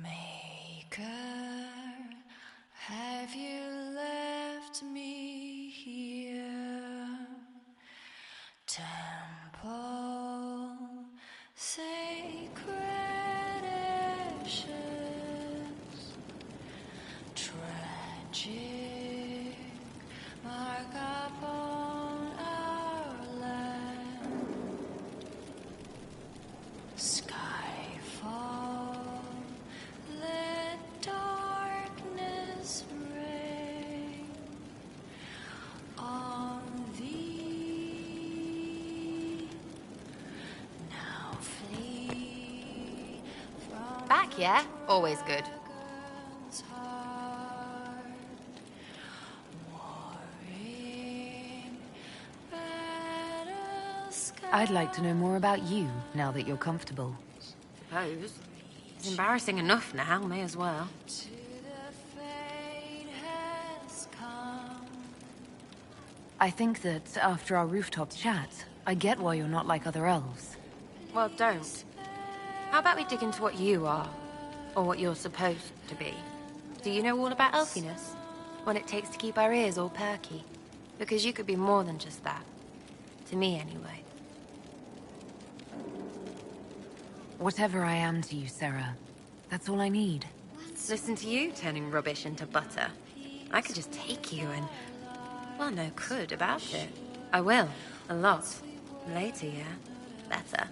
Maker, have you left me here? Temple, sacred ashes, tragic, mark upon our land. Skyfall, let darkness reign on thee. Now flee from Back, yeah? Always good. dragon's heart, warring battle sky. I'd like to know more about you, now that you're comfortable. Suppose. It's embarrassing enough now, may as well. To the fate has come. I think that after our rooftop chat, I get why you're not like other elves. Well, don't. How about we dig into what you are? Or what you're supposed to be? Do you know all about elfiness? What it takes to keep our ears all perky? Because you could be more than just that. To me, anyway. Whatever I am to you, Sarah, that's all I need. Listen to you turning rubbish into butter. I could just take you and... Well, no, could about it. I will. A lot. Later, yeah? Better.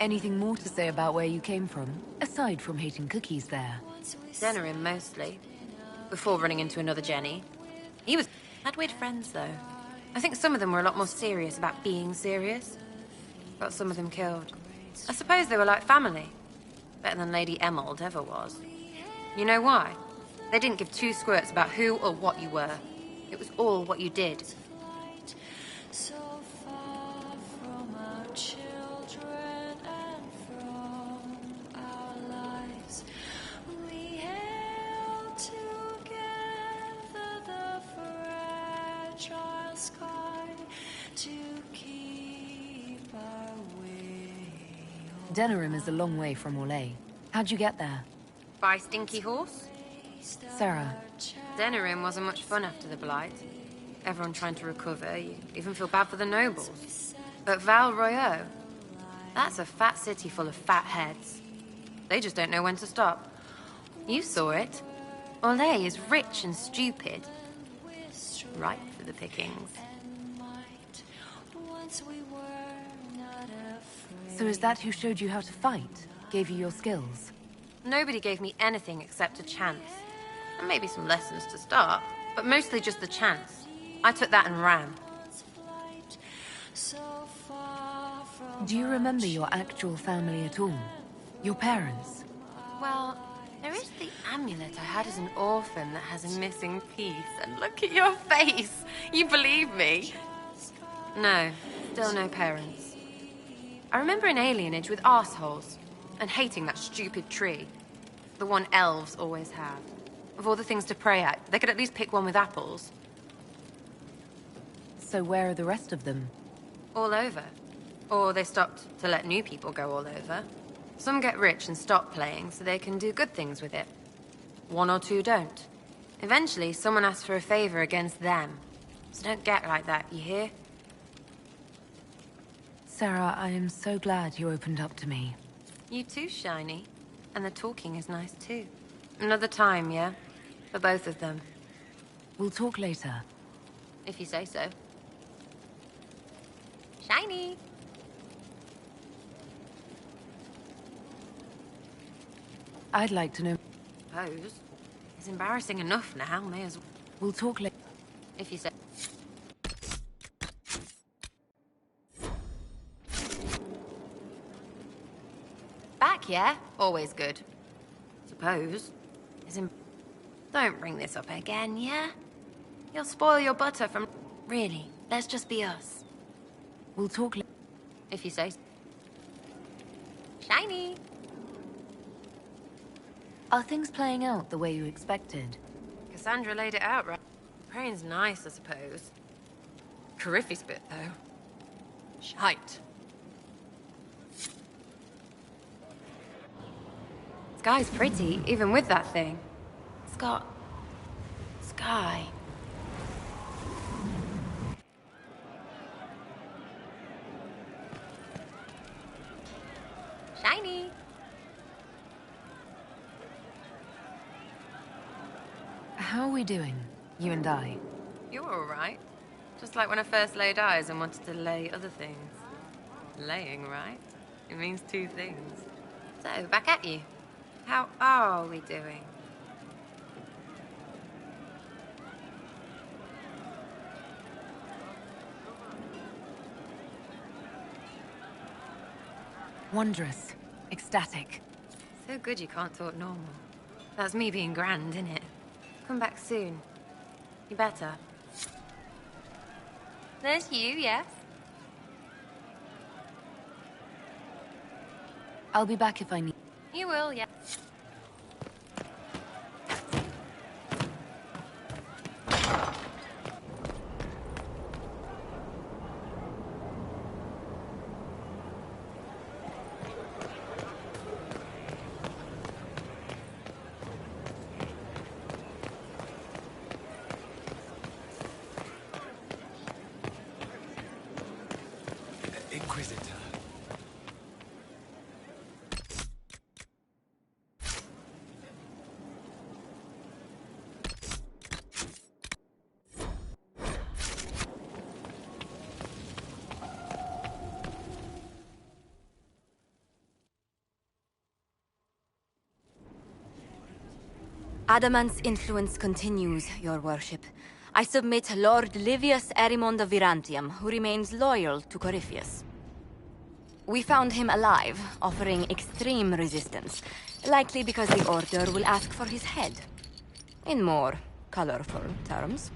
Anything more to say about where you came from, aside from hating cookies there? Denerim, mostly. Before running into another Jenny. He was... Had weird friends, though. I think some of them were a lot more serious about being serious. Got some of them killed. I suppose they were like family. Better than Lady Emerald ever was. You know why? They didn't give two squirts about who or what you were. It was all what you did. So far from our children and from our lives, we held together the fragile sky to keep our way. Denerim is a long way from Orlais. How'd you get there? By Stinky Horse? Sarah, Denerim wasn't much fun after the Blight. Everyone trying to recover, you even feel bad for the nobles. But Val Royeaux, that's a fat city full of fat heads. They just don't know when to stop. You saw it. Orlais is rich and stupid. Ripe for the pickings. Once we were not afraid. so is that who showed you how to fight? Gave you your skills? Nobody gave me anything except a chance. And maybe some lessons to start, but mostly just the chance. I took that and ran. So far from Do you remember your actual family at all? Your parents? Well, there is the amulet I had as an orphan that has a missing piece. And look at your face! You believe me? No, still no parents. I remember an alienage with arseholes, and hating that stupid tree. The one elves always have. Of all the things to pray at, they could at least pick one with apples. So where are the rest of them? All over. Or they stopped to let new people go all over. Some get rich and stop playing so they can do good things with it. One or two don't. Eventually, someone asks for a favor against them. So don't get like that, you hear? Sarah, I am so glad you opened up to me. You too, Shiny. And the talking is nice too. Another time, yeah? For both of them. We'll talk later. If you say so. Shiny! I'd like to know... Suppose. It's embarrassing enough now, may as well. We'll talk later. If you say... Back, yeah? Always good. Suppose. Don't bring this up again, yeah? You'll spoil your butter from... Really, let's just be us. We'll talk later. If you say so. Shiny! Are things playing out the way you expected? Cassandra laid it out right. Praying's nice, I suppose. Coryphe's bit, though. Shite. It's Sky's pretty, even with that thing. It's got... sky. Shiny! How are we doing, you and I? You're alright. Just like when I first laid eyes and wanted to lay other things. Laying, right? It means two things. So, back at you. How are we doing? Wondrous. Ecstatic. So good you can't talk normal. That's me being grand, innit? Come back soon. You better. There's you, yes? I'll be back if I need... You will, yeah. Inquisitor. Adamant's influence continues, your worship. I submit Lord Livius Erimond of Virantium, who remains loyal to Corypheus. We found him alive, offering extreme resistance, likely because the Order will ask for his head. In more colorful terms.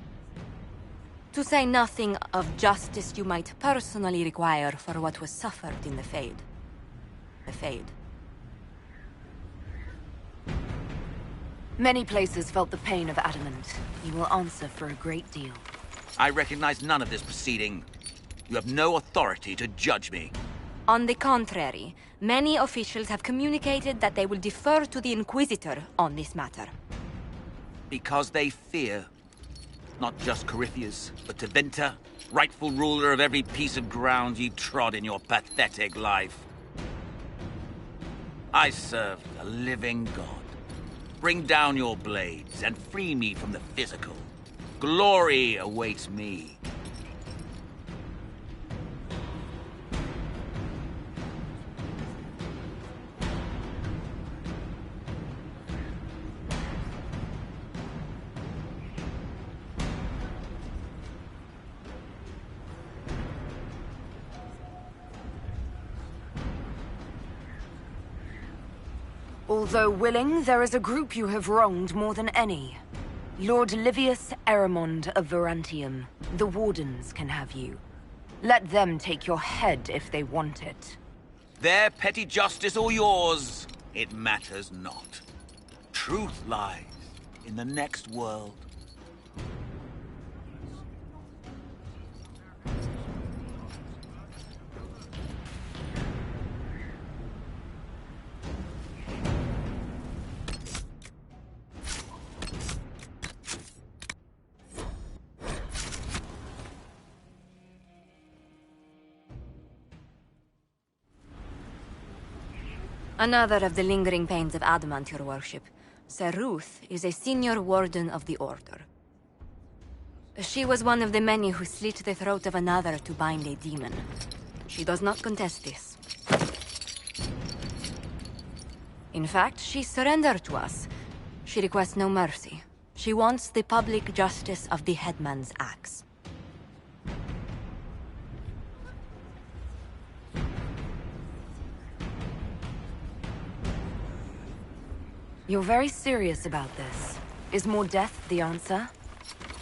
To say nothing of justice you might personally require for what was suffered in the Fade. The Fade. Many places felt the pain of Adamant. He will answer for a great deal. I recognize none of this proceeding. You have no authority to judge me. On the contrary, many officials have communicated that they will defer to the Inquisitor on this matter. Because they fear. Not just Corypheus, but Tevinter, rightful ruler of every piece of ground you trod in your pathetic life. I serve the living God. Bring down your blades and free me from the physical. Glory awaits me. Although willing, there is a group you have wronged more than any. Lord Livius Erimond of Virantium. The Wardens can have you. Let them take your head if they want it. Their petty justice or yours, it matters not. Truth lies in the next world. Another of the lingering pains of Adamant, your worship. Ser Ruth is a senior warden of the Order. She was one of the many who slit the throat of another to bind a demon. She does not contest this. In fact, she surrendered to us. She requests no mercy. She wants the public justice of the headman's axe. You're very serious about this. Is more death the answer?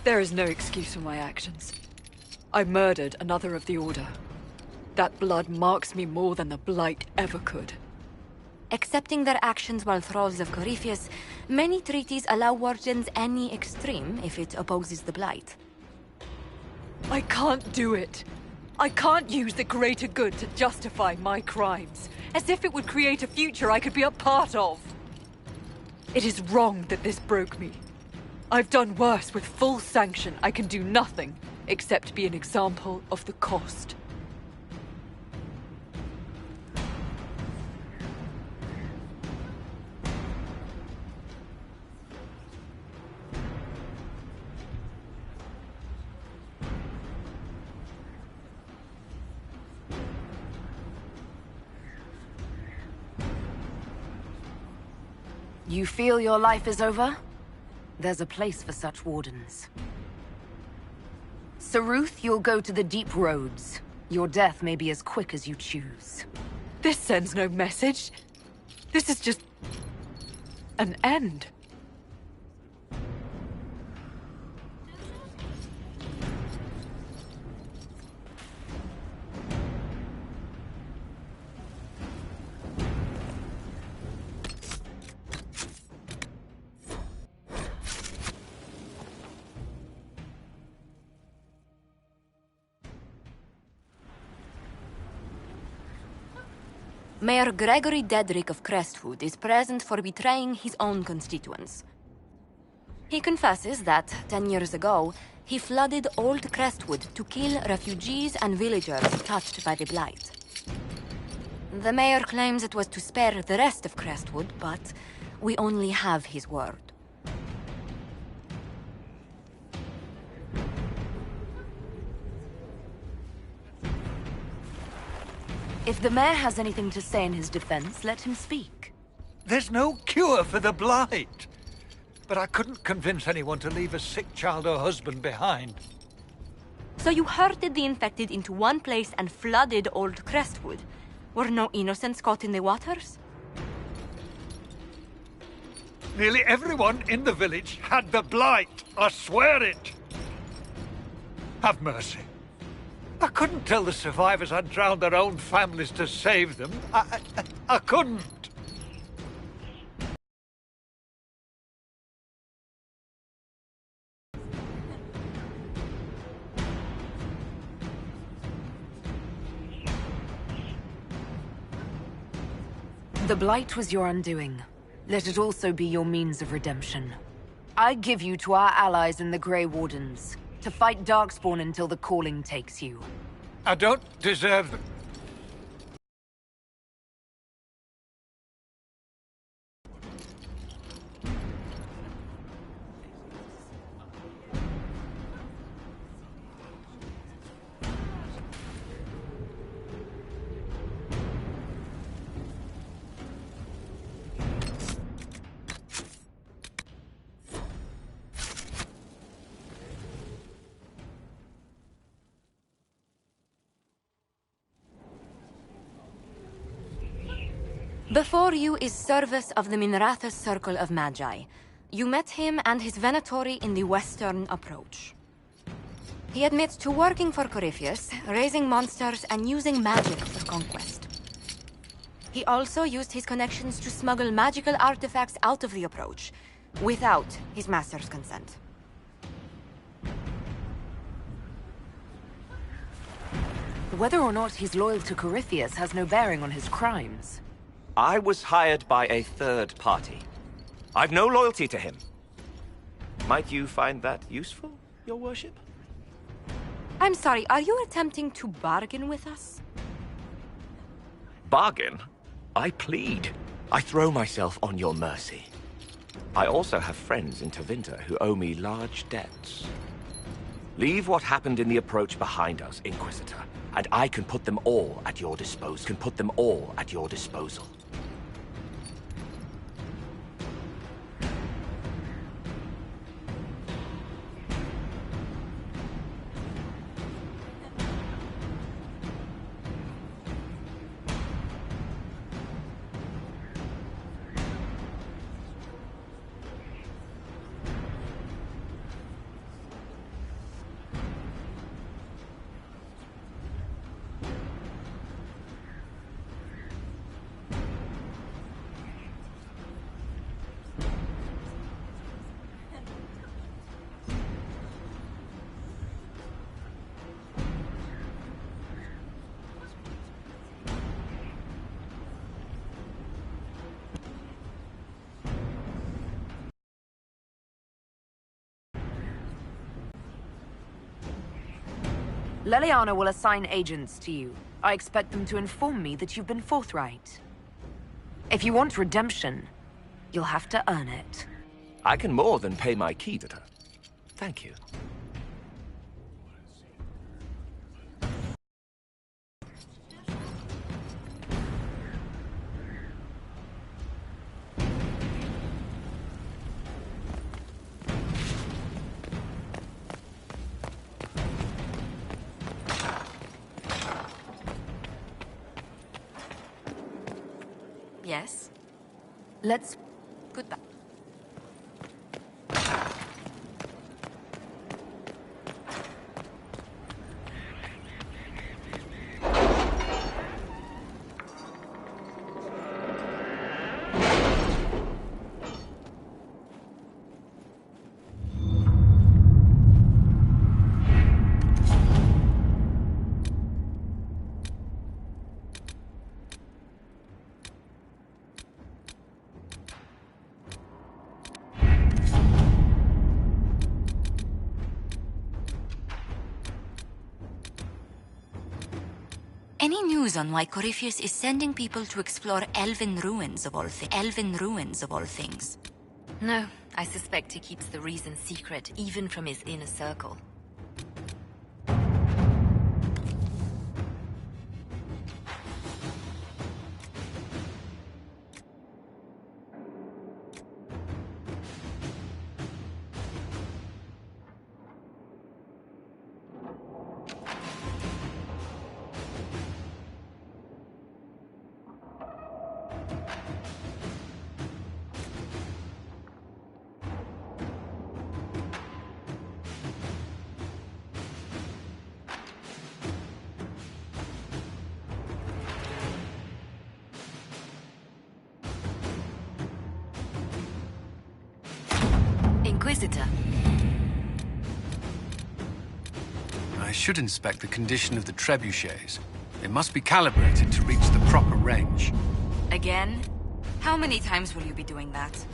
There is no excuse for my actions. I murdered another of the Order. That blood marks me more than the Blight ever could. Accepting their actions while thralls of Corypheus, many treaties allow wardens any extreme if it opposes the Blight. I can't do it. I can't use the greater good to justify my crimes, as if it would create a future I could be a part of. It is wrong that this broke me. I've done worse with full sanction. I can do nothing except be an example of the cost. You feel your life is over? There's a place for such wardens. Saruth, you'll go to the deep roads. Your death may be as quick as you choose. This sends no message. This is just an end. Mayor Gregory Dedrick of Crestwood is present for betraying his own constituents. He confesses that, 10 years ago, he flooded Old Crestwood to kill refugees and villagers touched by the Blight. The mayor claims it was to spare the rest of Crestwood, but we only have his word. If the mayor has anything to say in his defense, let him speak. There's no cure for the Blight. But I couldn't convince anyone to leave a sick child or husband behind. So you herded the infected into one place and flooded Old Crestwood? Were no innocents caught in the waters? Nearly everyone in the village had the Blight. I swear it. Have mercy. I couldn't tell the survivors I'd drowned their own families to save them. I couldn't. The Blight was your undoing. Let it also be your means of redemption. I give you to our allies in the Grey Wardens, to fight Darkspawn until the calling takes you. I don't deserve them. Before you is Service of the Minrathous Circle of Magi. You met him and his Venatori in the Western Approach. He admits to working for Corypheus, raising monsters, and using magic for conquest. He also used his connections to smuggle magical artifacts out of the Approach, without his master's consent. Whether or not he's loyal to Corypheus has no bearing on his crimes. I was hired by a third party. I've no loyalty to him. Might you find that useful, your worship? I'm sorry, are you attempting to bargain with us? Bargain? I plead. I throw myself on your mercy. I also have friends in Tevinter who owe me large debts. Leave what happened in the Approach behind us, Inquisitor, and I can put them all at your disposal. Leliana will assign agents to you. I expect them to inform me that you've been forthright. If you want redemption, you'll have to earn it. I can more than pay my key to her. Thank you. Yes? Let's... Goodbye. Any news on why Corypheus is sending people to explore elven ruins of all things? No, I suspect he keeps the reason secret, even from his inner circle. Inquisitor. I should inspect the condition of the trebuchets. They must be calibrated to reach the proper range. Again? How many times will you be doing that?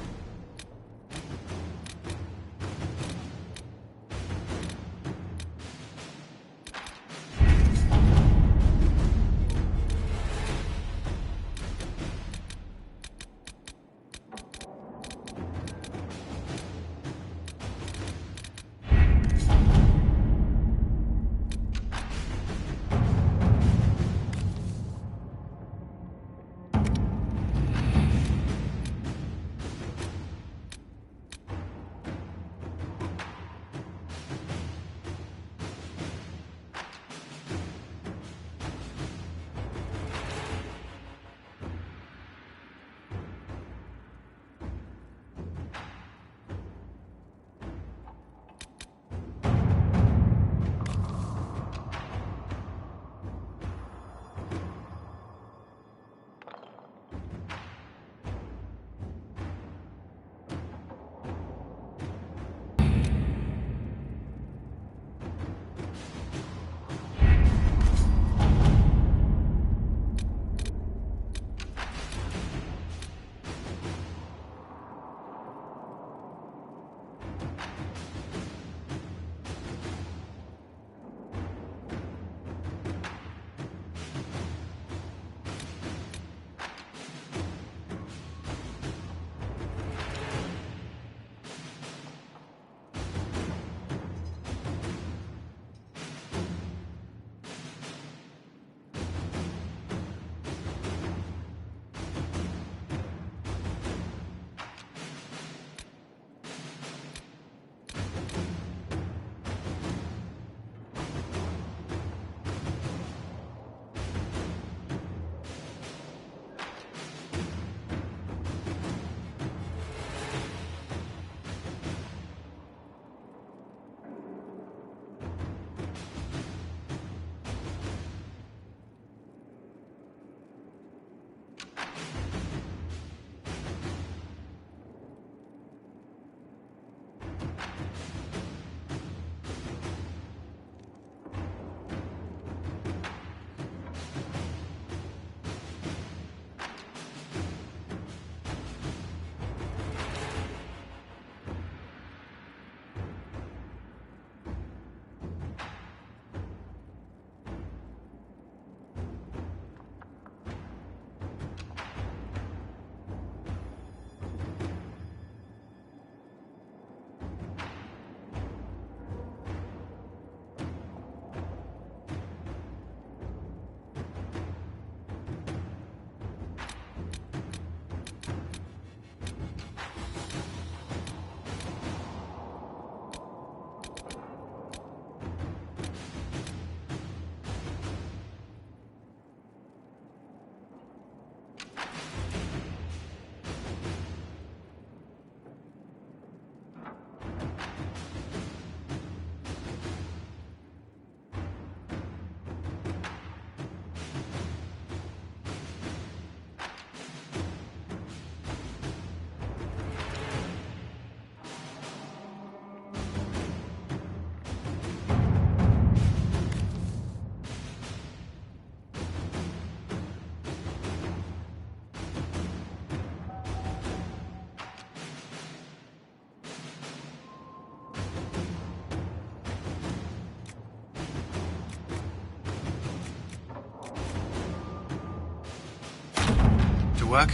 work?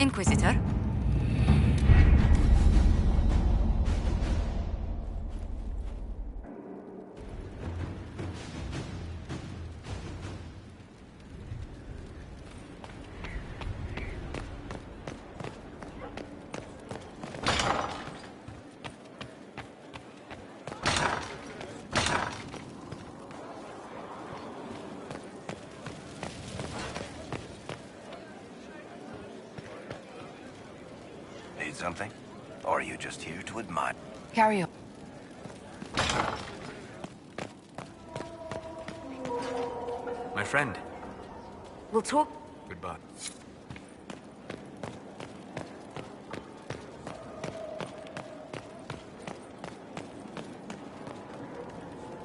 Inquisitor? Need something? Or are you just here to admire? Carry on. My friend. We'll talk. Goodbye.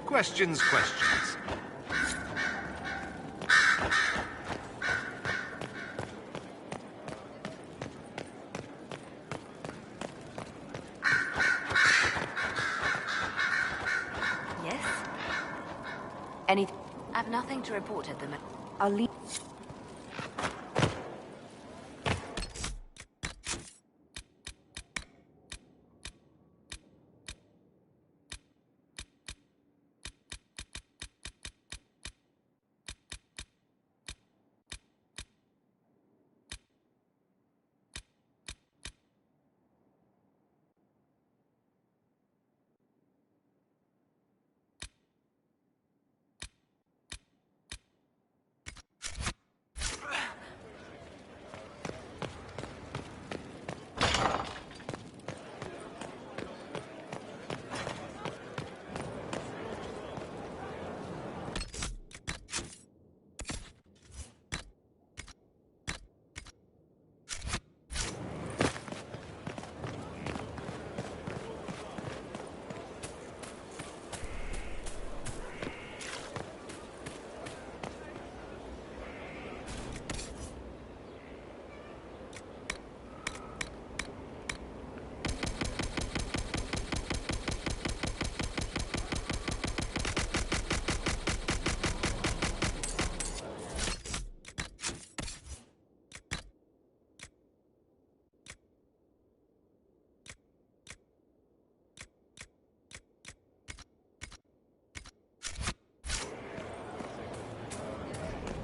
Questions. Yes? Anything? I've nothing to report at the moment. I'll leave.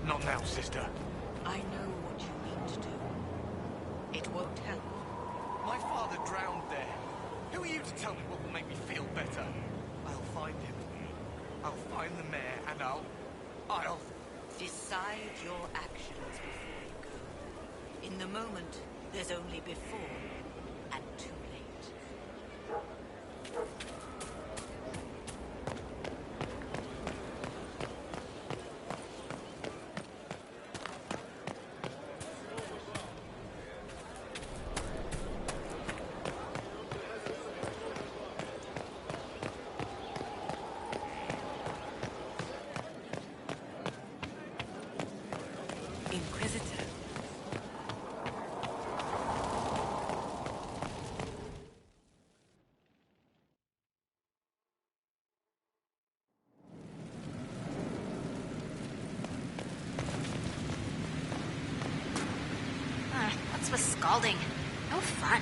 Not now, sister. I know what you need to do. It won't help. My father drowned there. Who are you to tell me what will make me feel better? I'll find him. I'll find the mayor and I'll... Decide your actions before you go. In the moment, there's only before and too late. Inquisitor. What's with scalding? No fun.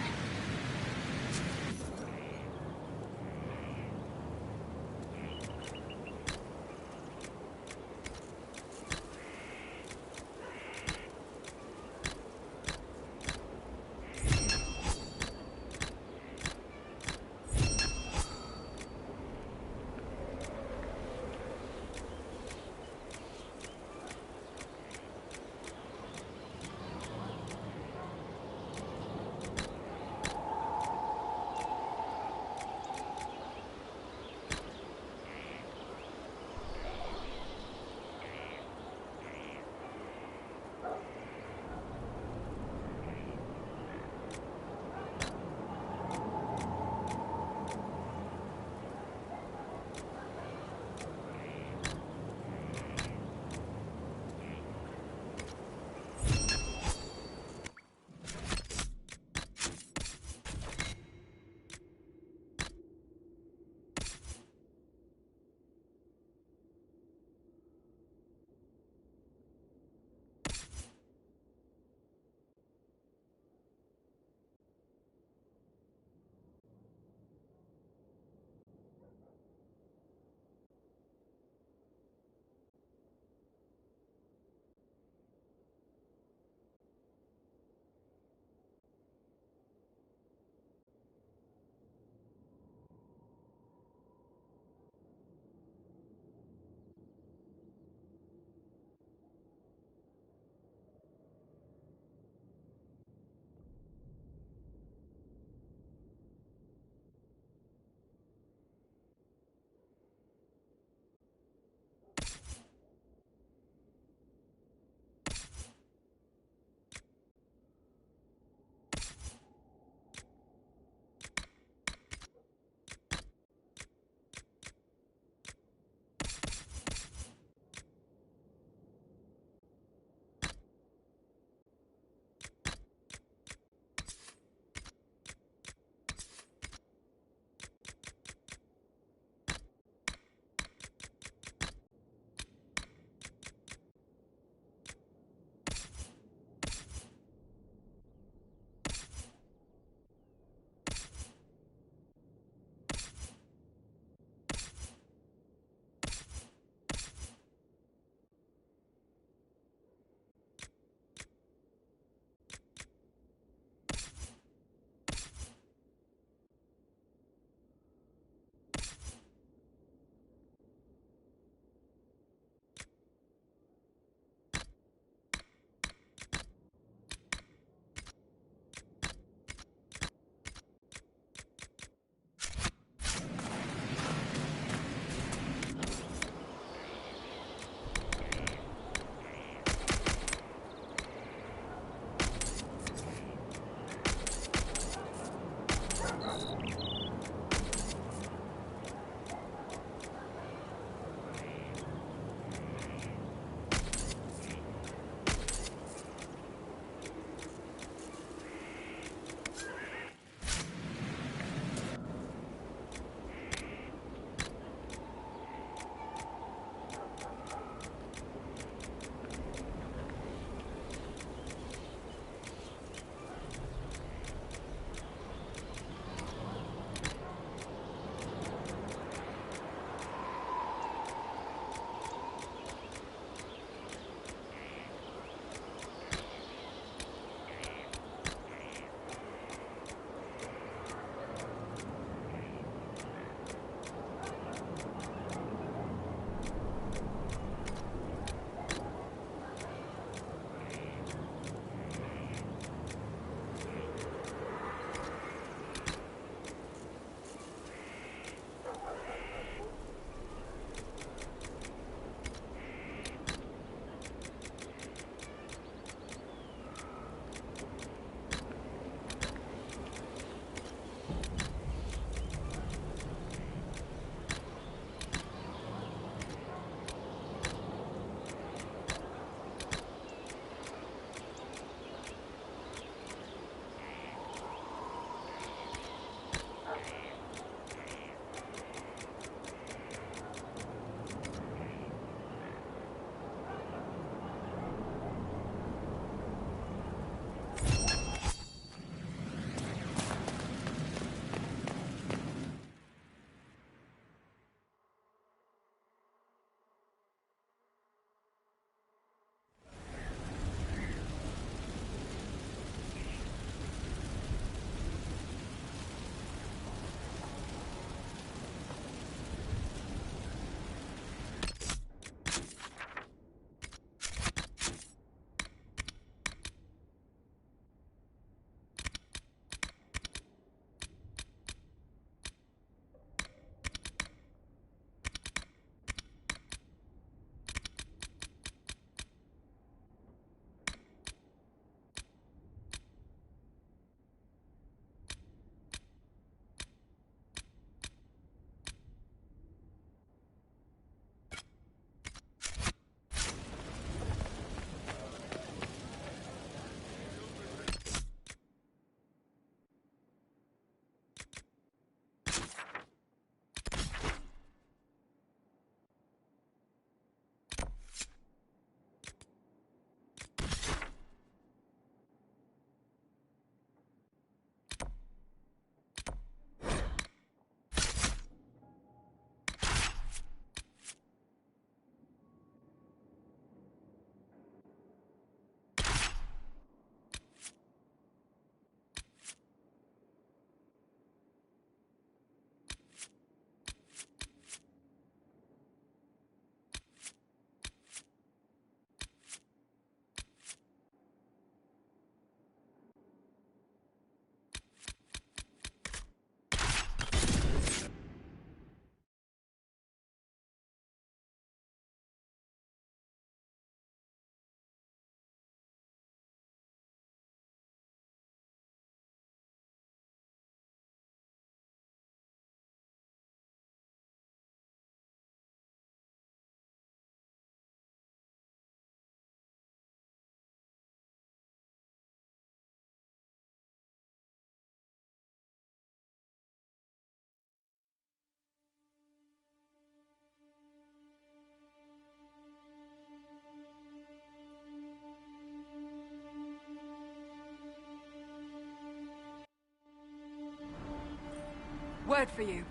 Word for you.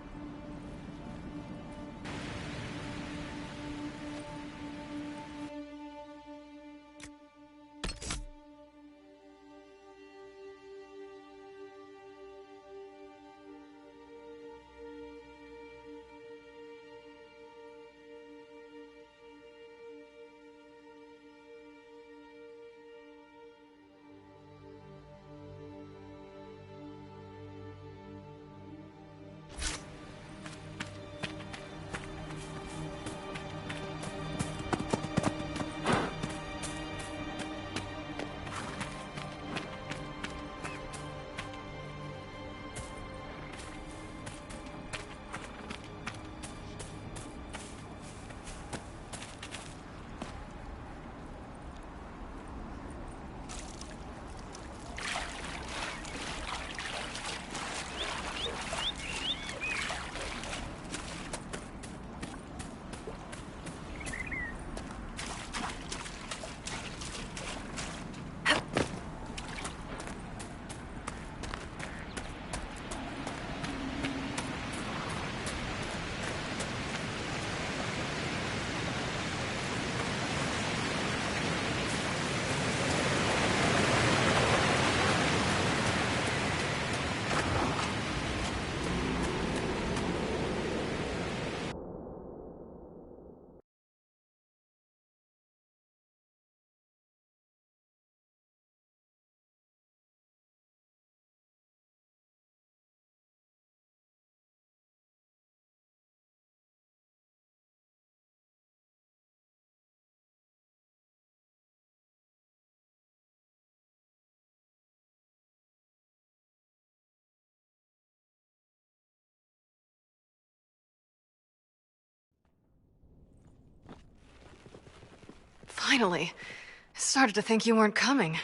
Finally. I started to think you weren't coming.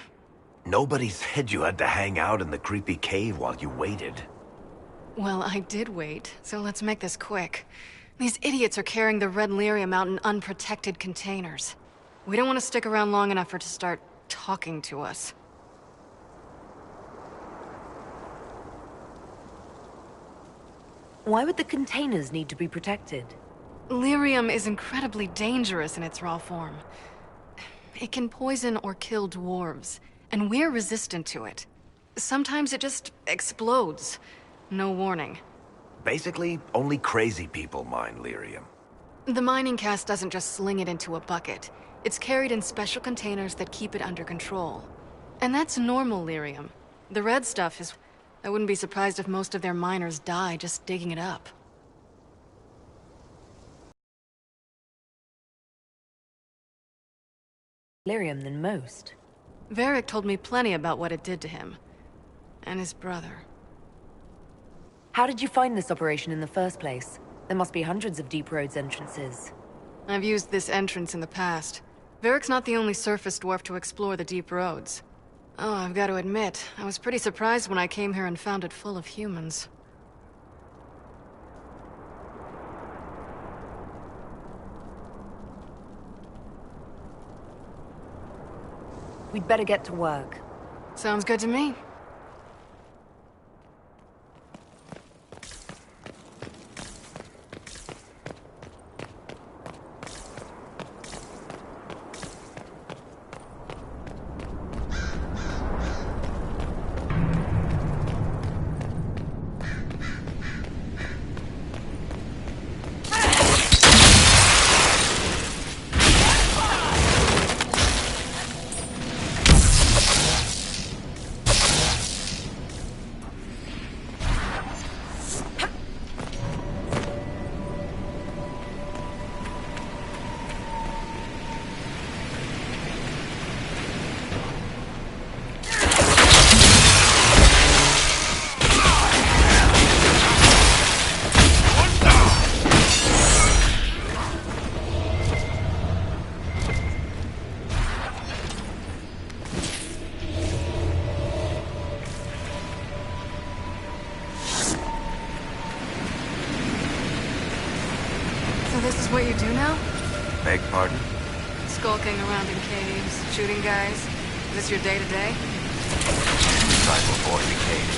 Nobody said you had to hang out in the creepy cave while you waited. Well, I did wait, so let's make this quick. These idiots are carrying the red lyrium out in unprotected containers. We don't want to stick around long enough for it to start talking to us. Why would the containers need to be protected? Lyrium is incredibly dangerous in its raw form. It can poison or kill dwarves, and we're resistant to it. Sometimes it just explodes. No warning. Basically, only crazy people mine lyrium. The mining cast doesn't just sling it into a bucket. It's carried in special containers that keep it under control. And that's normal lyrium. The red stuff is... I wouldn't be surprised if most of their miners die just digging it up. Lyrium than most. Varric told me plenty about what it did to him. And his brother. How did you find this operation in the first place? There must be hundreds of Deep Roads entrances. I've used this entrance in the past. Varric's not the only surface dwarf to explore the Deep Roads. Oh, I've got to admit, I was pretty surprised when I came here and found it full of humans. We'd better get to work. Sounds good to me. This is what you do now? Beg pardon? Skulking around in caves, shooting guys. Is this your day-to-day? Try to avoid the cave.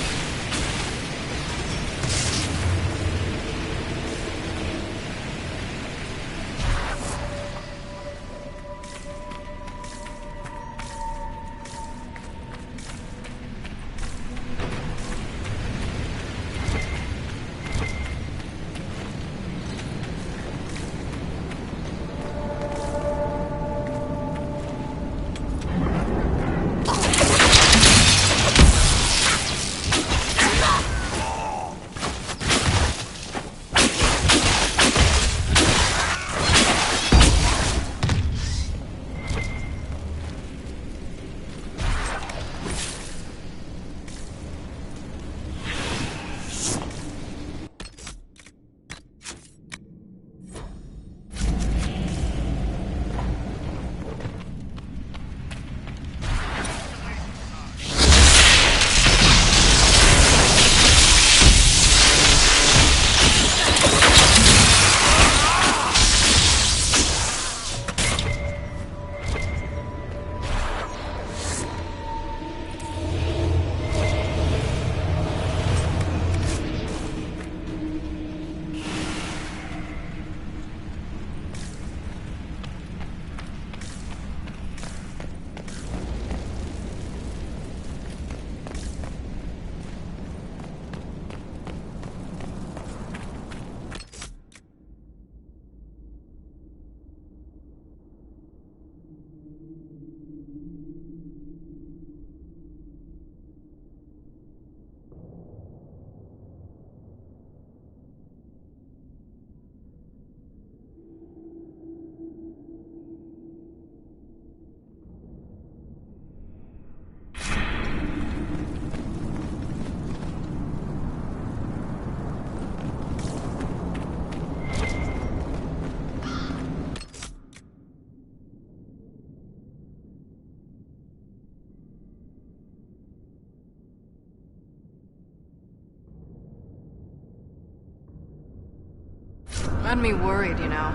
Had me worried, you know.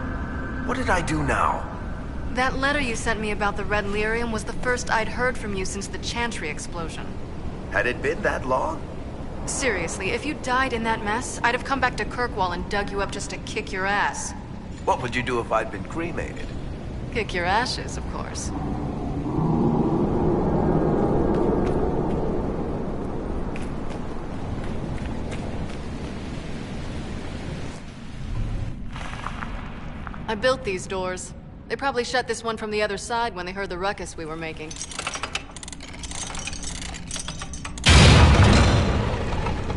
What did I do now? That letter you sent me about the Red Lyrium was the first I'd heard from you since the Chantry explosion. Had it been that long? Seriously, if you died in that mess, I'd have come back to Kirkwall and dug you up just to kick your ass. What would you do if I'd been cremated? Kick your ashes, of course. I built these doors. They probably shut this one from the other side when they heard the ruckus we were making.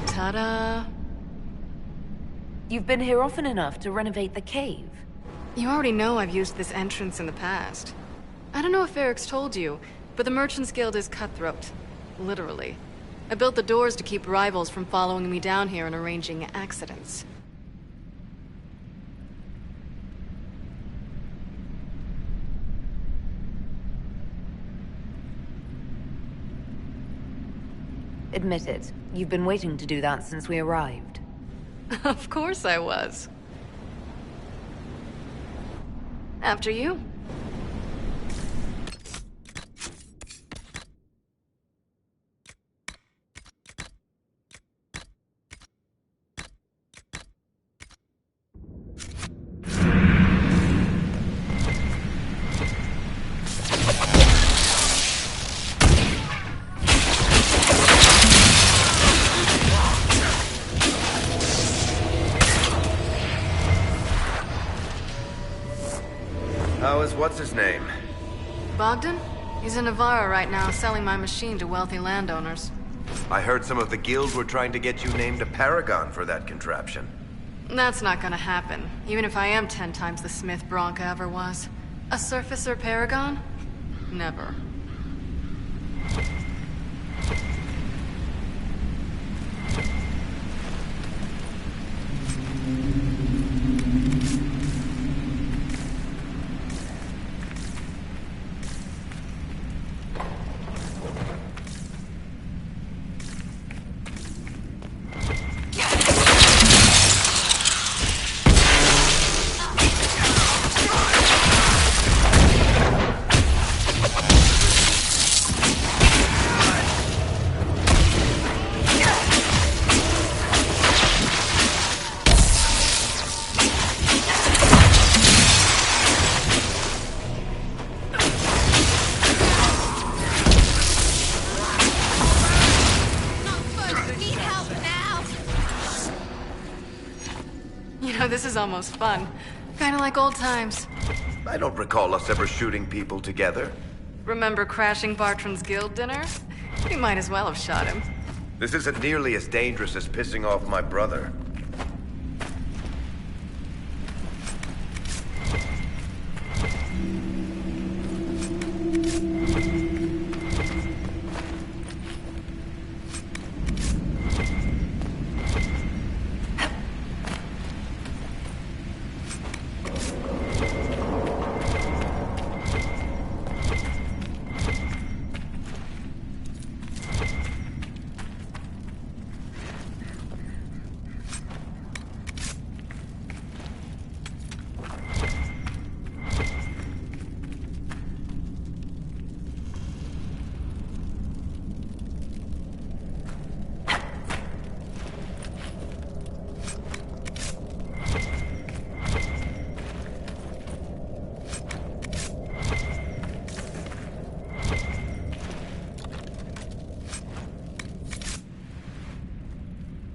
Ta-da! You've been here often enough to renovate the cave. You already know I've used this entrance in the past. I don't know if Varric's told you, but the Merchants Guild is cutthroat. Literally. I built the doors to keep rivals from following me down here and arranging accidents. Admit it, you've been waiting to do that since we arrived. Of course I was. After you. How is what's-his-name? Bogdan? He's in Navarra right now, selling my machine to wealthy landowners. I heard some of the guild were trying to get you named a paragon for that contraption. That's not gonna happen, even if I am 10 times the smith Bianca ever was. A surfacer paragon? Never. This is almost fun. Kinda like old times. I don't recall us ever shooting people together. Remember crashing Bartran's guild dinner? We might as well have shot him. This isn't nearly as dangerous as pissing off my brother.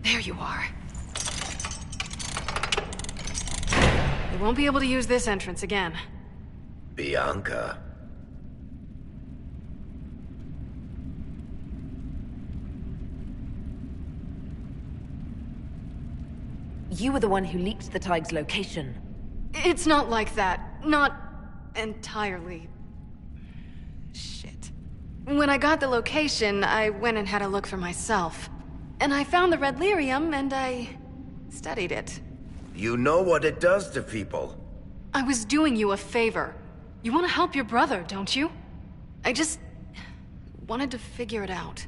There you are. We won't be able to use this entrance again. Bianca. You were the one who leaked the Tig's location. It's not like that. Not entirely. Shit. When I got the location, I went and had a look for myself. And I found the Red Lyrium, and I studied it. You know what it does to people. I was doing you a favor. You want to help your brother, don't you? I just wanted to figure it out.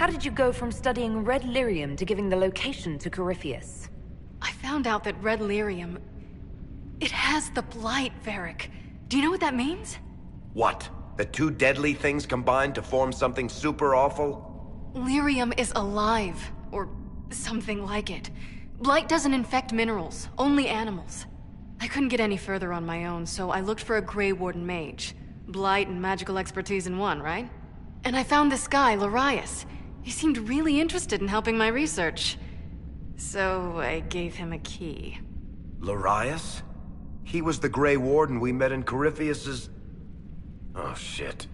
How did you go from studying red lyrium to giving the location to Corypheus? I found out that red lyrium... it has the blight, Varric. Do you know what that means? What? The two deadly things combined to form something super awful? Lyrium is alive, or something like it. Blight doesn't infect minerals, only animals. I couldn't get any further on my own, so I looked for a Grey Warden mage. Blight and magical expertise in one, right? And I found this guy, Larius. He seemed really interested in helping my research. So I gave him a key. Larius? He was the Grey Warden we met in Corypheus's... Oh, shit.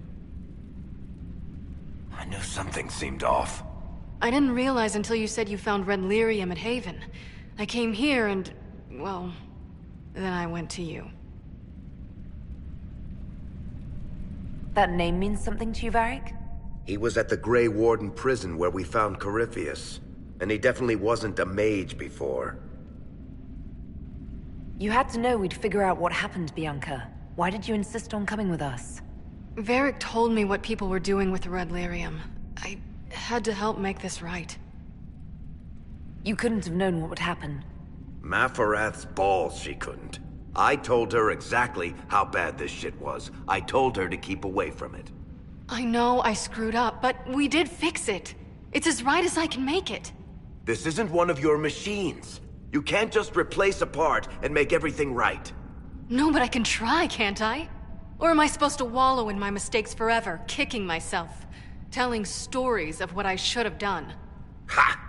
I knew something seemed off. I didn't realize until you said you found red lyrium at Haven. I came here and... well... then I went to you. That name means something to you, Varric? He was at the Grey Warden prison where we found Corypheus. And he definitely wasn't a mage before. You had to know we'd figure out what happened, Bianca. Why did you insist on coming with us? Varric told me what people were doing with the red lyrium. I had to help make this right. You couldn't have known what would happen. Mafarath's balls, she couldn't. I told her exactly how bad this shit was. I told her to keep away from it. I know I screwed up, but we did fix it. It's as right as I can make it. This isn't one of your machines. You can't just replace a part and make everything right. No, but I can try, can't I? Or am I supposed to wallow in my mistakes forever, kicking myself, telling stories of what I should have done? Ha!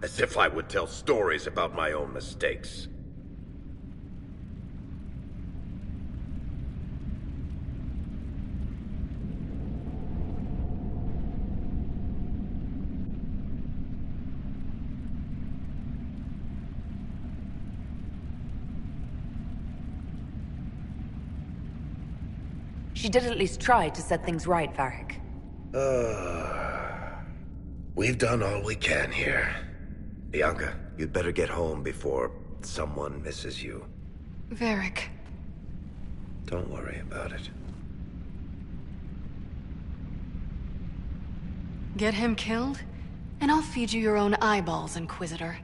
As if I would tell stories about my own mistakes. She did at least try to set things right, Varric. We've done all we can here. Bianca, you'd better get home before someone misses you. Varric. Don't worry about it. Get him killed, and I'll feed you your own eyeballs, Inquisitor.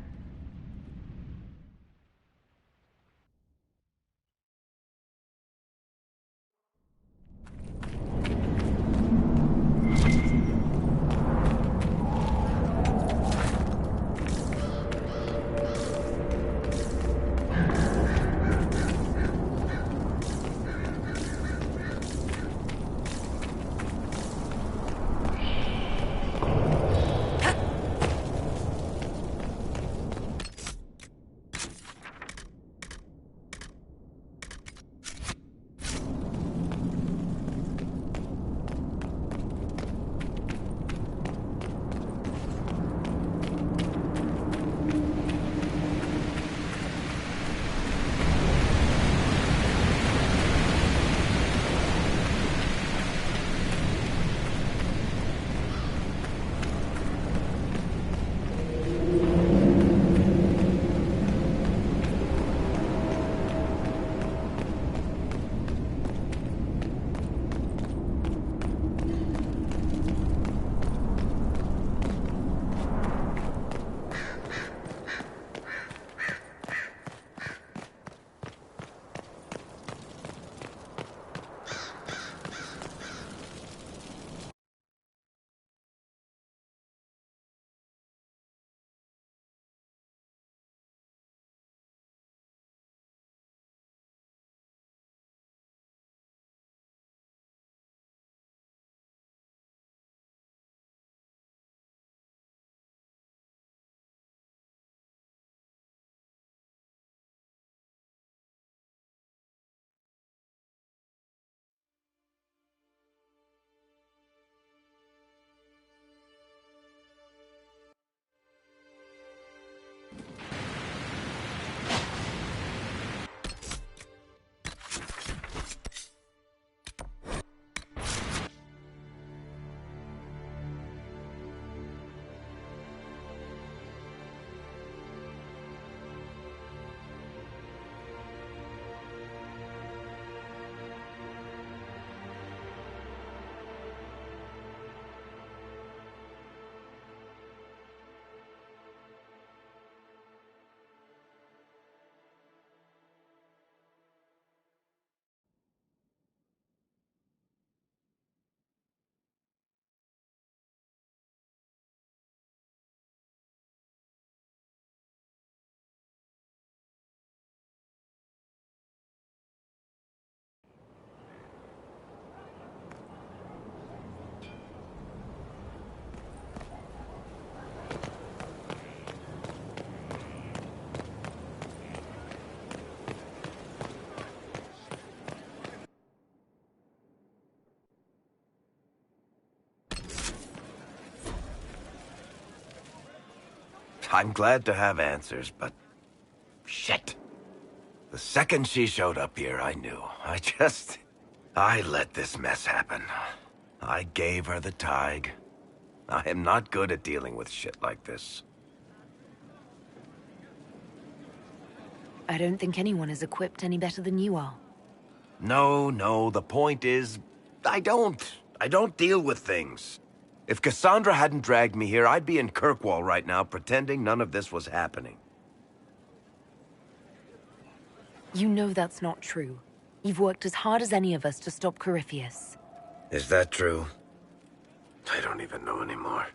I'm glad to have answers, but... shit. The second she showed up here, I knew. I let this mess happen. I gave her the Tig. I am not good at dealing with shit like this. I don't think anyone is equipped any better than you are. No, the point is, I don't deal with things. If Cassandra hadn't dragged me here, I'd be in Kirkwall right now pretending none of this was happening. You know that's not true. You've worked as hard as any of us to stop Corypheus. Is that true? I don't even know anymore.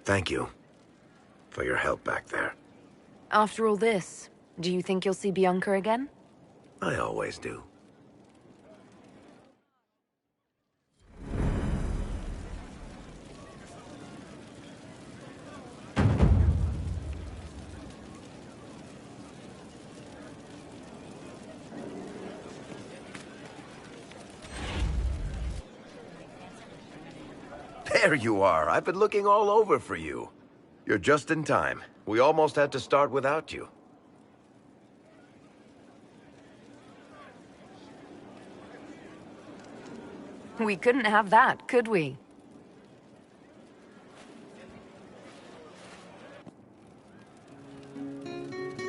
Thank you for your help back there. After all this, do you think you'll see Bianca again? I always do. There you are. I've been looking all over for you. You're just in time. We almost had to start without you. We couldn't have that, could we?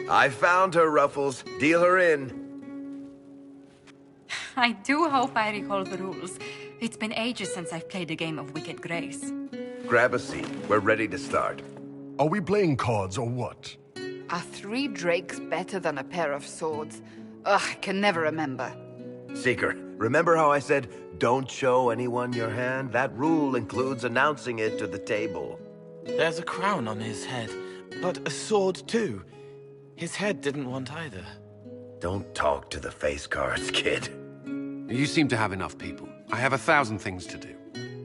I found her, Ruffles. Deal her in. I do hope I recall the rules. It's been ages since I've played a game of Wicked Grace. Grab a seat. We're ready to start. Are we playing cards or what? Are 3 drakes better than a pair of swords? Ugh, I can never remember. Seeker, remember how I said, don't show anyone your hand? That rule includes announcing it to the table. There's a crown on his head, but a sword too. His head didn't want either. Don't talk to the face cards, kid. You seem to have enough people. I have 1,000 things to do.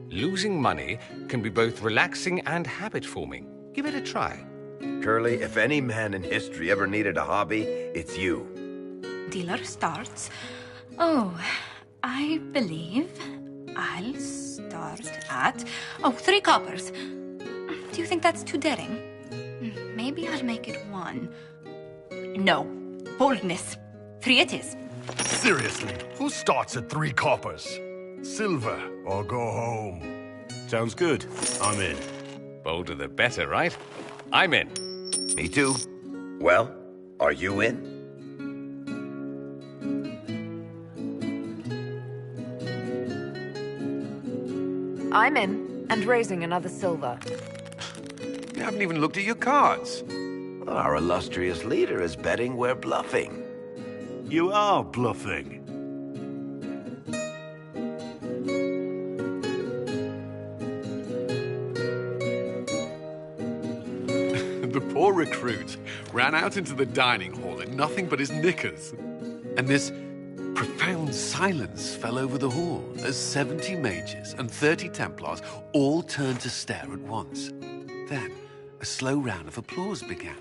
Losing money can be both relaxing and habit-forming. Give it a try. Curly, if any man in history ever needed a hobby, it's you. Dealer starts. Oh, I believe I'll start at... 3 coppers. Do you think that's too daring? Maybe I'll make it 1. No. Boldness. 3 it is. Seriously, who starts at 3 coppers? Silver or go home? Sounds good. I'm in. Bolder the better, right? I'm in. Me too. Well, are you in? I'm in, and raising another silver. You haven't even looked at your cards. Our illustrious leader is betting we're bluffing. You are bluffing. The poor recruit ran out into the dining hall in nothing but his knickers. And this profound silence fell over the hall as 70 mages and 30 Templars all turned to stare at once. Then, a slow round of applause began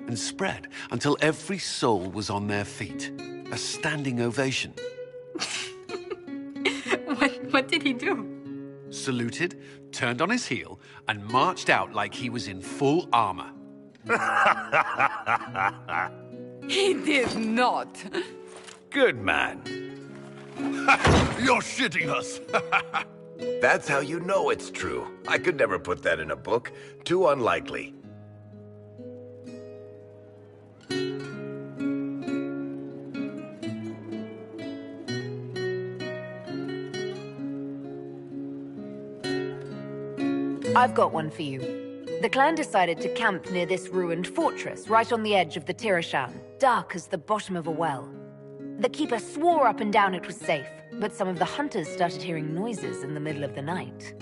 and spread until every soul was on their feet. A standing ovation. What did he do? Saluted, turned on his heel, and marched out like he was in full armor. He did not. Good man. You're shitting us. That's how you know it's true. I could never put that in a book. Too unlikely. I've got one for you. The clan decided to camp near this ruined fortress, right on the edge of the Tirashan, dark as the bottom of a well. The keeper swore up and down it was safe, but some of the hunters started hearing noises in the middle of the night.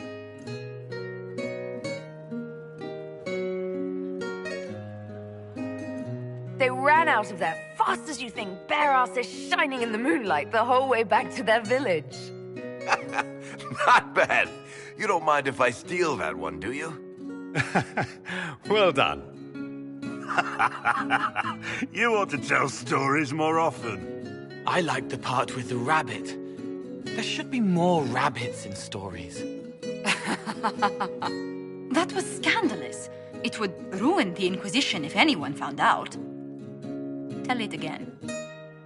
They ran out of there fast as you think, bare asses shining in the moonlight the whole way back to their village. Not bad. You don't mind if I steal that one, do you? Well done. You ought to tell stories more often. I like the part with the rabbit. There should be more rabbits in stories. That was scandalous. It would ruin the Inquisition if anyone found out. Tell it again.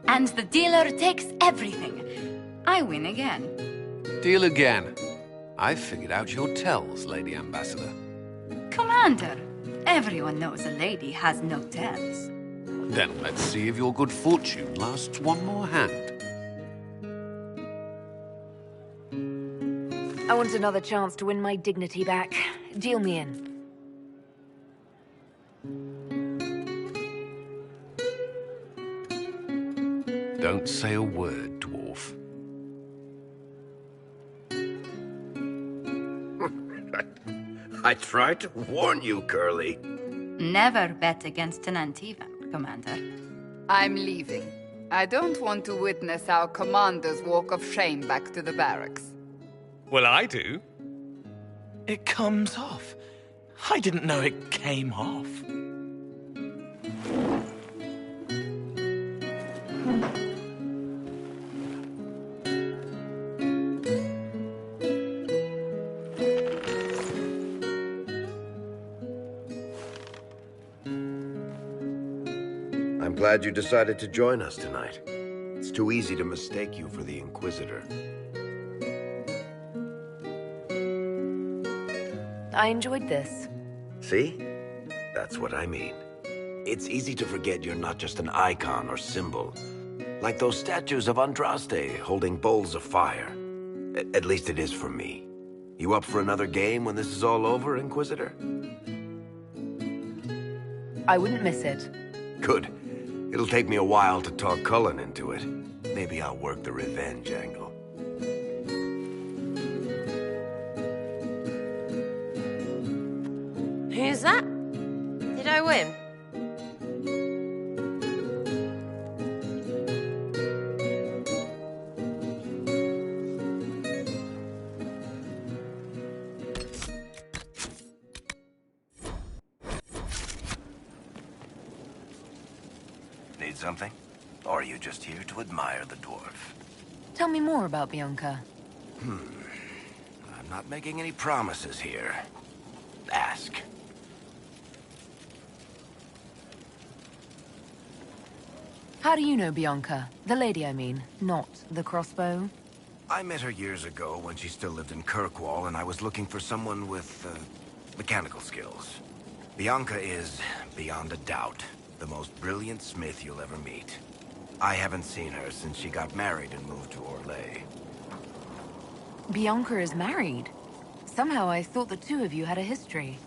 And the dealer takes everything. I win again. Deal again. I've figured out your tells, Lady Ambassador. Commander, everyone knows a lady has no tells. Then let's see if your good fortune lasts one more hand. I want another chance to win my dignity back. Deal me in. Don't say a word, dwarf. I tried to warn you, Curly. Never bet against an Antivan, Commander. I'm leaving. I don't want to witness our commander's walk of shame back to the barracks. Well, I do. It comes off. I didn't know it came off. I'm glad you decided to join us tonight. It's too easy to mistake you for the Inquisitor. I enjoyed this. See? That's what I mean. It's easy to forget you're not just an icon or symbol. Like those statues of Andraste holding bowls of fire. At least it is for me. You up for another game when this is all over, Inquisitor? I wouldn't miss it. Good. It'll take me a while to talk Cullen into it. Maybe I'll work the revenge angle. Who's that? Did I win? Need something? Or are you just here to admire the dwarf? Tell me more about Bianca. I'm not making any promises here. Ask. How do you know Bianca? The lady, I mean, not the crossbow. I met her years ago when she still lived in Kirkwall, and I was looking for someone with, mechanical skills. Bianca is, beyond a doubt, the most brilliant smith you'll ever meet. I haven't seen her since she got married and moved to Orlais. Bianca is married. Somehow I thought the two of you had a history.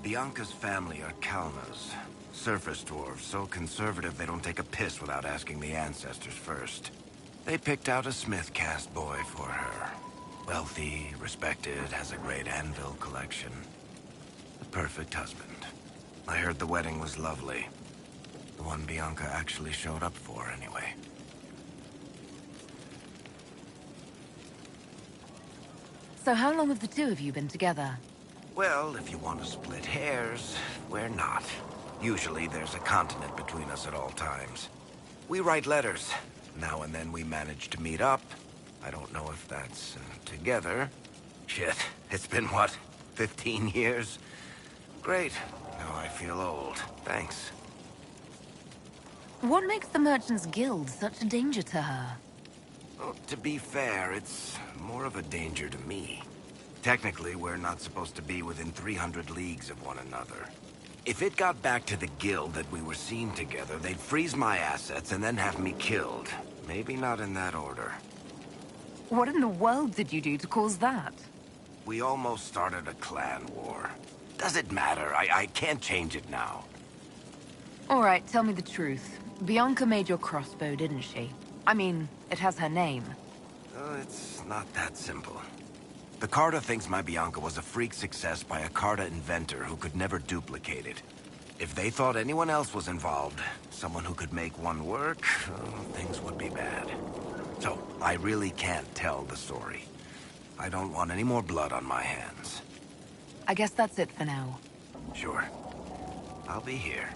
Bianca's family are Kalmas. Surface dwarves, so conservative they don't take a piss without asking the ancestors first. They picked out a smith caste boy for her. Wealthy, respected, has a great anvil collection. The perfect husband. I heard the wedding was lovely. The one Bianca actually showed up for, anyway. So how long have the two of you been together? Well, if you want to split hairs, we're not. Usually there's a continent between us at all times. We write letters. Now and then we manage to meet up. I don't know if that's together. Shit, it's been what, 15 years? Great. Now I feel old. Thanks. What makes the Merchants Guild such a danger to her? Well, to be fair, it's more of a danger to me. Technically, we're not supposed to be within 300 leagues of one another. If it got back to the guild that we were seen together, they'd freeze my assets and then have me killed. Maybe not in that order. What in the world did you do to cause that? We almost started a clan war. Does it matter? I can't change it now. All right, tell me the truth. Bianca made your crossbow, didn't she? I mean, it has her name. It's not that simple. The Carta thinks my Bianca was a freak success by a Carta inventor who could never duplicate it. If they thought anyone else was involved, someone who could make one work, things would be bad. So, I really can't tell the story. I don't want any more blood on my hands. I guess that's it for now. Sure. I'll be here.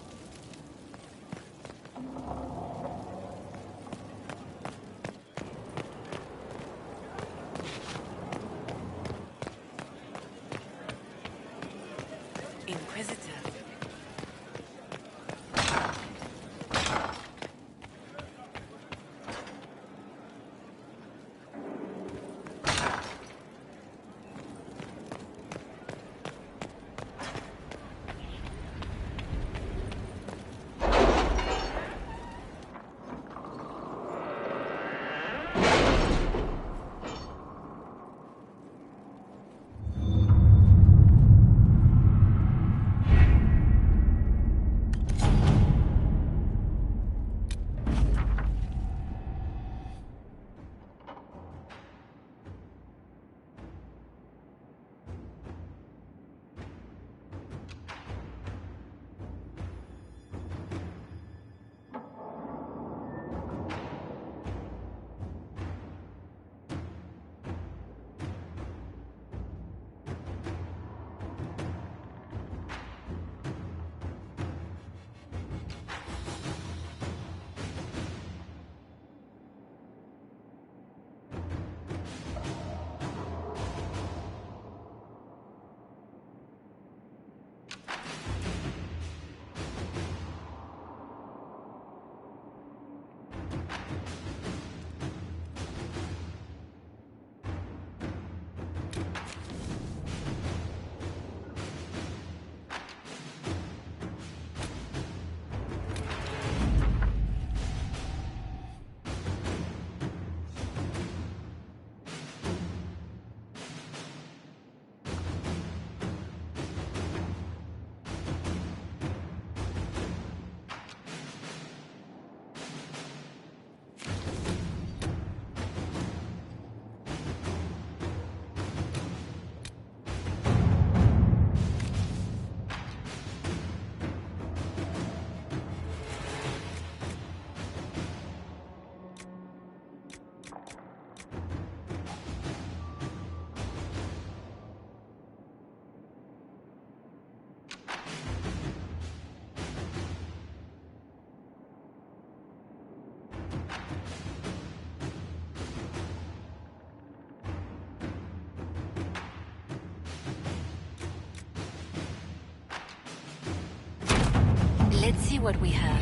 Let's see what we have.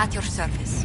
At your service.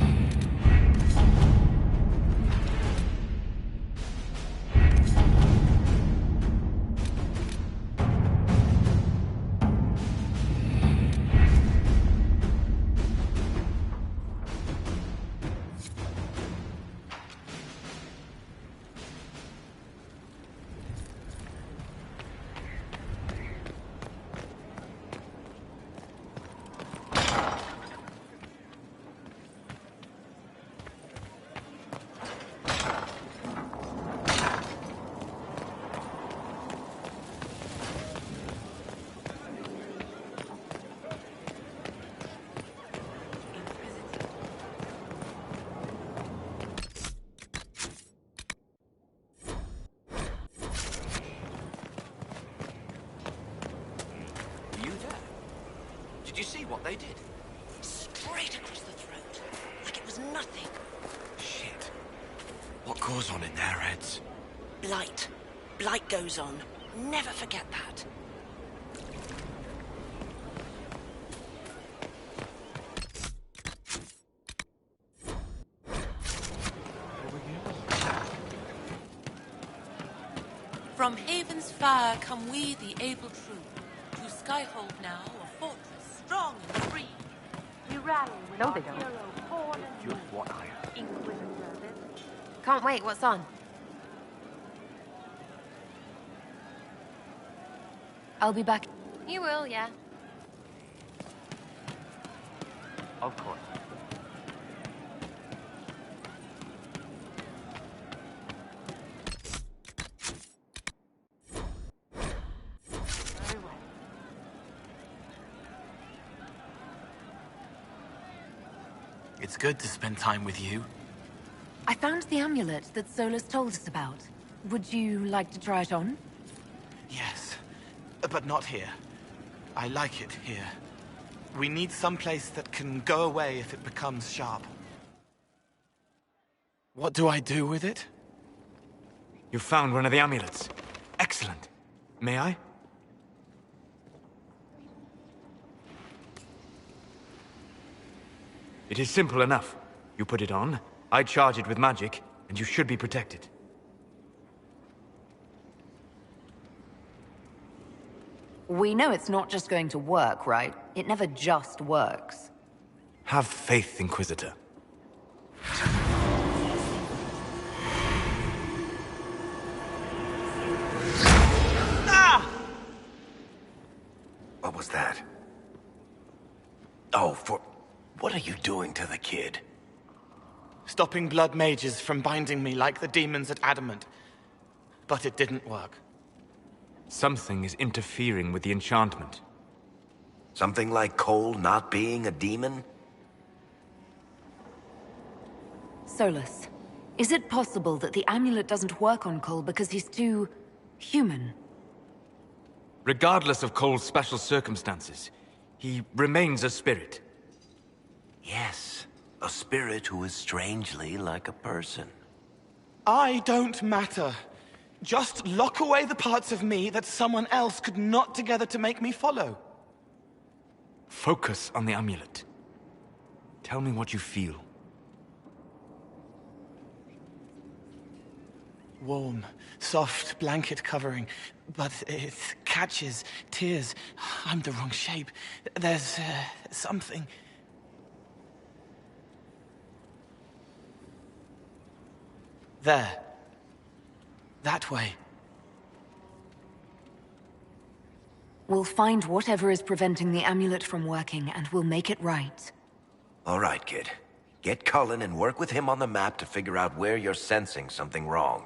You there? Did you see what they did? Straight across the throat, like it was nothing. Shit. What goes on in their heads? Blight. Blight goes on. Never forget that. From Haven's fire come we, the able true, to Skyhold now, a fortress strong and free. We rally with No, our they don't. hero, born and Just what I heard. Inquisitor. Can't wait, what's on? I'll be back. You will, yeah. Of course. Very well. It's good to spend time with you. I found the amulet that Solus told us about. Would you like to try it on? Yes, but not here. I like it here. We need someplace that can go away if it becomes sharp. What do I do with it? You found one of the amulets. Excellent. May I? It is simple enough. You put it on, I charge it with magic, and you should be protected. We know it's not just going to work, right? It never just works. Have faith, Inquisitor. What was that? Oh, what are you doing to the kid? Stopping blood mages from binding me like the demons at Adamant. But it didn't work. Something is interfering with the enchantment. Something like Cole not being a demon? Solus, is it possible that the amulet doesn't work on Cole because he's too... human? Regardless of Cole's special circumstances, he remains a spirit. Yes, a spirit who is strangely like a person. I don't matter. Just lock away the parts of me that someone else could knot together to make me follow. Focus on the amulet. Tell me what you feel. Warm, soft blanket covering, but it catches tears. I'm the wrong shape. There's something. There. That way. We'll find whatever is preventing the amulet from working, and we'll make it right. All right, kid. Get Cullen and work with him on the map to figure out where you're sensing something wrong.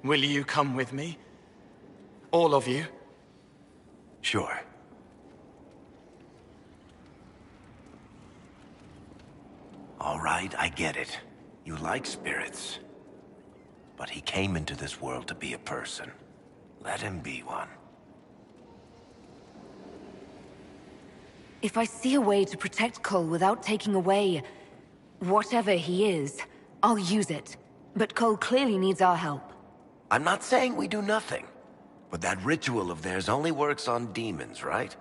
Will you come with me? All of you? Sure. All right, I get it. You like spirits. But he came into this world to be a person. Let him be one. If I see a way to protect Cole without taking away whatever he is, I'll use it. But Cole clearly needs our help. I'm not saying we do nothing. But that ritual of theirs only works on demons, right?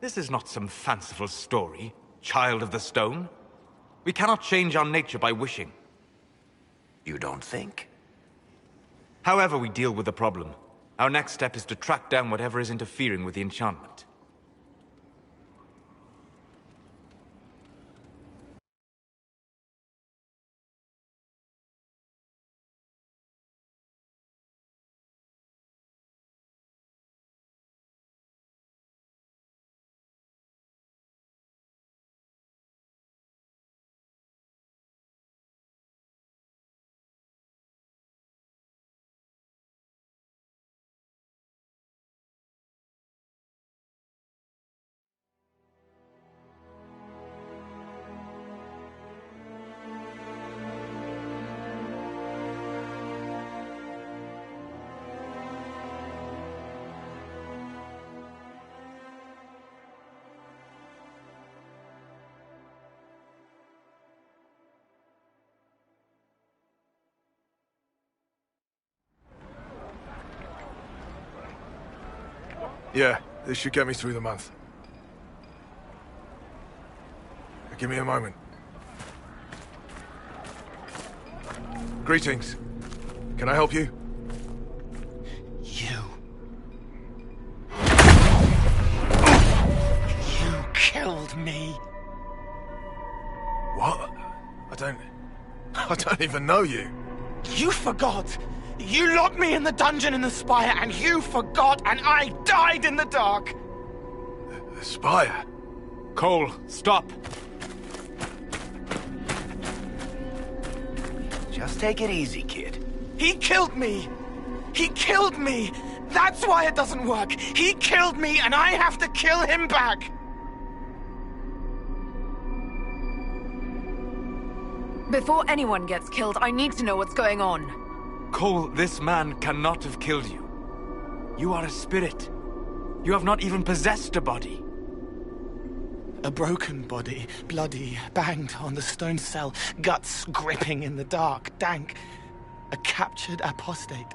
This is not some fanciful story, child of the stone. We cannot change our nature by wishing. You don't think? However we deal with the problem, our next step is to track down whatever is interfering with the enchantment. Yeah, this should get me through the month. Give me a moment. Greetings. Can I help you? You killed me. What? I don't even know you. You forgot. You locked me in the dungeon in the spire, and you forgot, and I died in the dark. The spire? Cole, stop. Just take it easy, kid. He killed me. He killed me. That's why it doesn't work. He killed me, and I have to kill him back. Before anyone gets killed, I need to know what's going on. Cole, this man cannot have killed you. You are a spirit. You have not even possessed a body. A broken body, bloody, banged on the stone cell, guts gripping in the dark, dank. A captured apostate.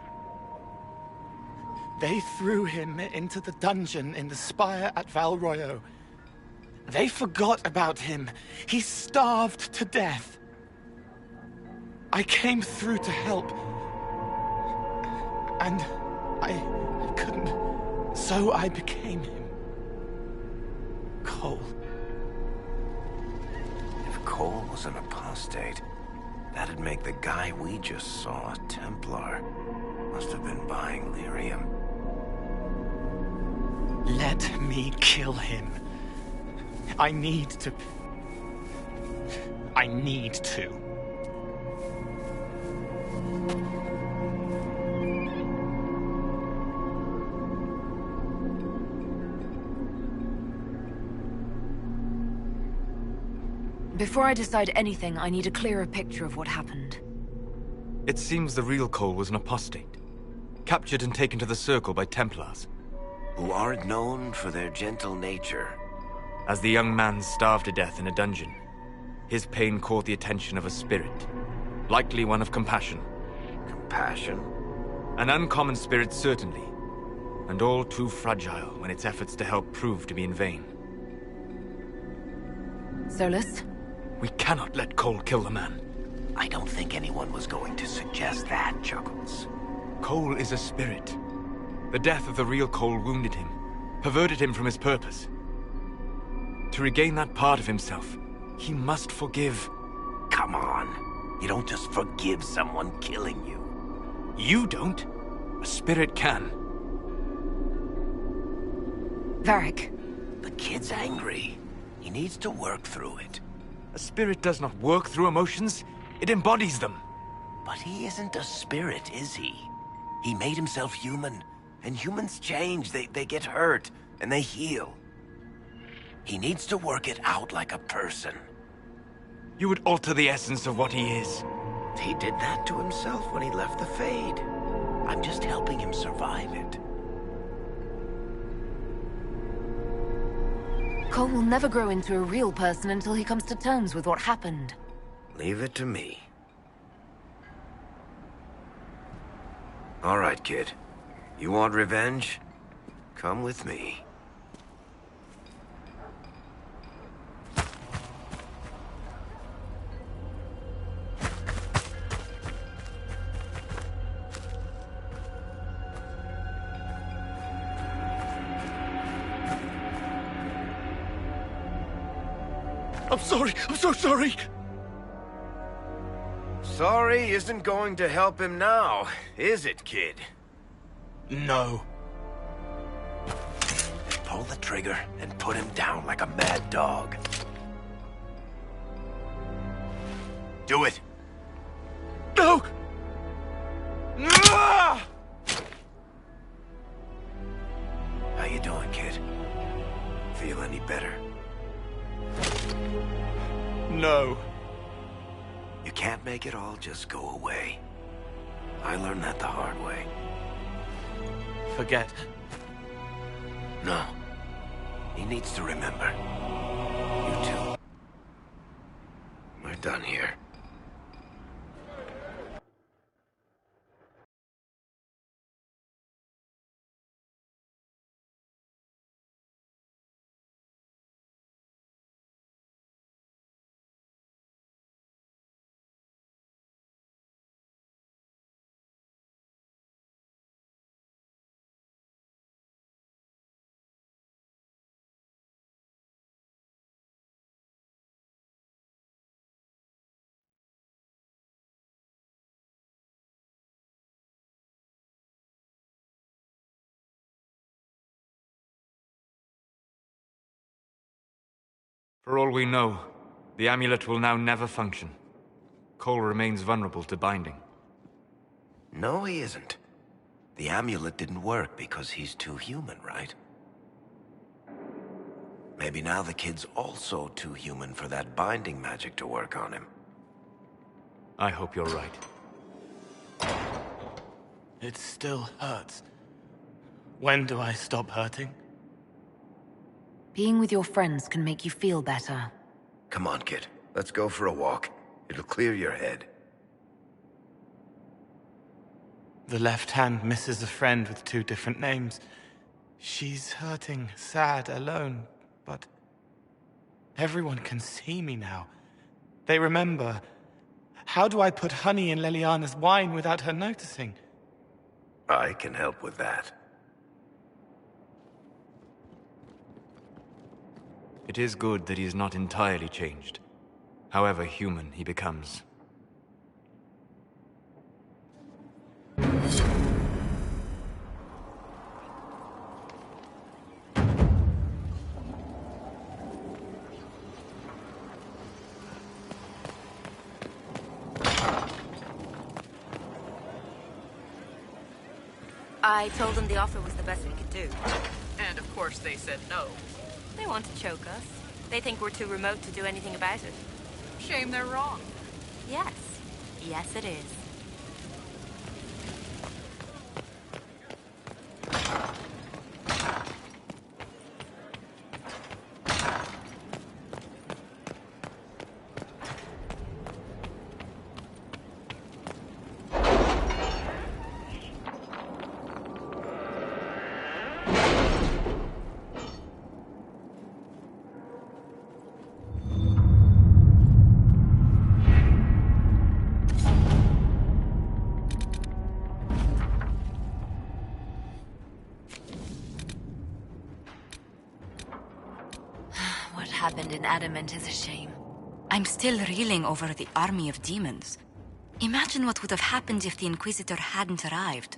They threw him into the dungeon in the spire at Valroyo. They forgot about him. He starved to death. I came through to help. And I couldn't, so I became him. Cole. If Cole was an apostate, that'd make the guy we just saw a Templar. Must have been buying lyrium. Let me kill him. I need to. Before I decide anything, I need a clearer picture of what happened. It seems the real Cole was an apostate, captured and taken to the Circle by Templars. Who aren't known for their gentle nature. As the young man starved to death in a dungeon, his pain caught the attention of a spirit, likely one of compassion. Compassion? An uncommon spirit, certainly, and all too fragile when its efforts to help prove to be in vain. Solus? We cannot let Cole kill the man. I don't think anyone was going to suggest that, Chuckles. Cole is a spirit. The death of the real Cole wounded him, perverted him from his purpose. To regain that part of himself, he must forgive. Come on. You don't just forgive someone killing you. You don't. A spirit can. Varric. The kid's angry. He needs to work through it. A spirit does not work through emotions. It embodies them. But he isn't a spirit, is he? He made himself human. And humans change. They get hurt. And they heal. He needs to work it out like a person. You would alter the essence of what he is. He did that to himself when he left the Fade. I'm just helping him survive it. Cole will never grow into a real person until he comes to terms with what happened. Leave it to me. All right, kid. You want revenge? Come with me. I'm sorry. I'm so sorry. Sorry isn't going to help him now, is it, kid? No. Pull the trigger and put him down like a mad dog. Do it. No! How you doing, kid? Feel any better? No. You can't make it all just go away. I learned that the hard way. Forget. No. He needs to remember. You too. We're done here. For all we know, the amulet will now never function. Cole remains vulnerable to binding. No, he isn't. The amulet didn't work because he's too human, right? Maybe now the kid's also too human for that binding magic to work on him. I hope you're right. It still hurts. When do I stop hurting? Being with your friends can make you feel better. Come on, kid. Let's go for a walk. It'll clear your head. The left hand misses a friend with 2 different names. She's hurting, sad, alone, but everyone can see me now. They remember. How do I put honey in Leliana's wine without her noticing? I can help with that. It is good that he is not entirely changed, however human he becomes. I told them the offer was the best we could do. And of course they said no. They want to choke us. They think we're too remote to do anything about it. Shame they're wrong. Yes. Yes, it is. What happened in Adamant is a shame. I'm still reeling over the army of demons. Imagine what would have happened if the Inquisitor hadn't arrived.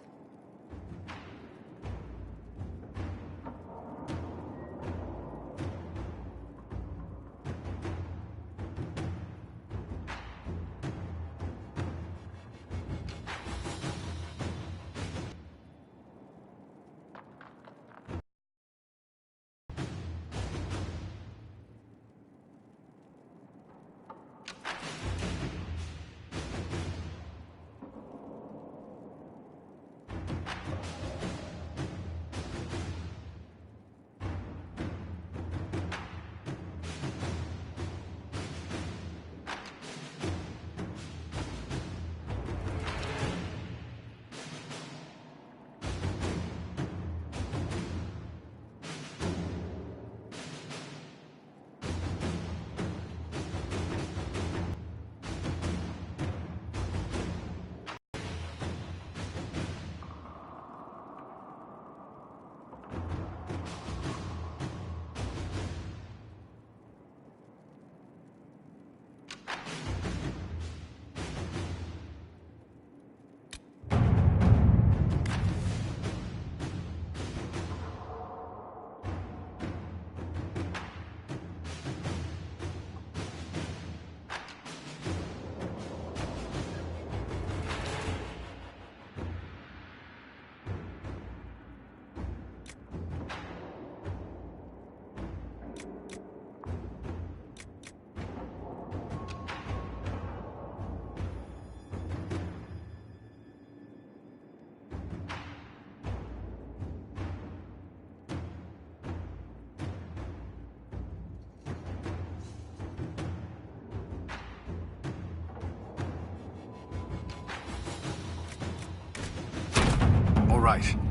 All right.